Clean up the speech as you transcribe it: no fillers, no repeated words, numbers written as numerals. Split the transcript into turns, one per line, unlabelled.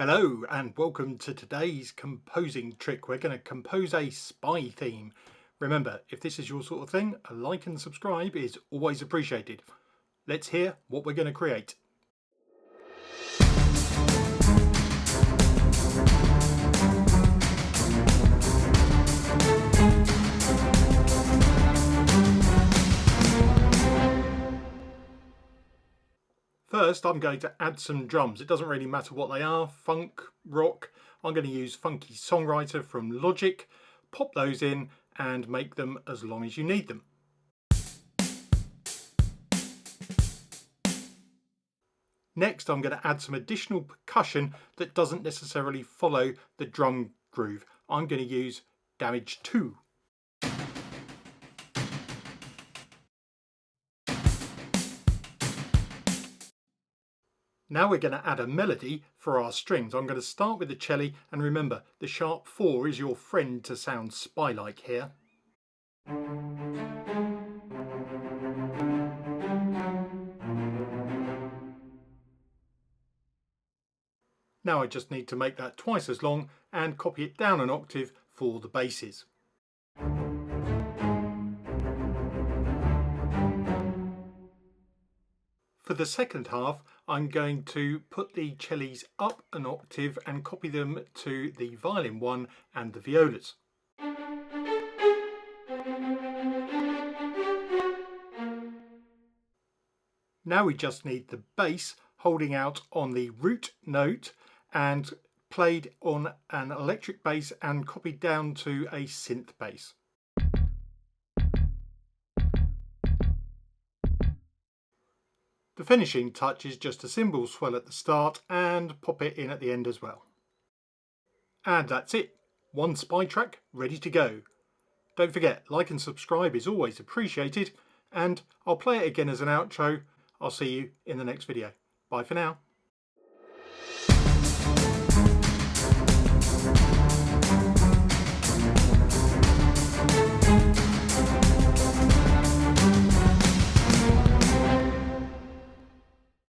Hello and welcome to today's composing trick. We're going to compose a spy theme. Remember, if this is your sort of thing, a like and subscribe is always appreciated. Let's hear what we're going to create. First, I'm going to add some drums. It doesn't really matter what they are, funk, rock. I'm going to use Funky Songwriter from Logic, pop those in and make them as long as you need them. Next, I'm going to add some additional percussion that doesn't necessarily follow the drum groove. I'm going to use Damage 2. Now we're going to add a melody for our strings. I'm going to start with the celli, and remember, the sharp 4 is your friend to sound spy-like here. Now I just need to make that twice as long and copy it down an octave for the basses. For the second half, I'm going to put the cellis up an octave and copy them to the violin 1 and the violas. Now we just need the bass holding out on the root note and played on an electric bass and copied down to a synth bass. The finishing touch is just a cymbal swell at the start and pop it in at the end as well. And that's it. One spy track ready to go. Don't forget, like and subscribe is always appreciated, and I'll play it again as an outro. I'll see you in the next video. Bye for now.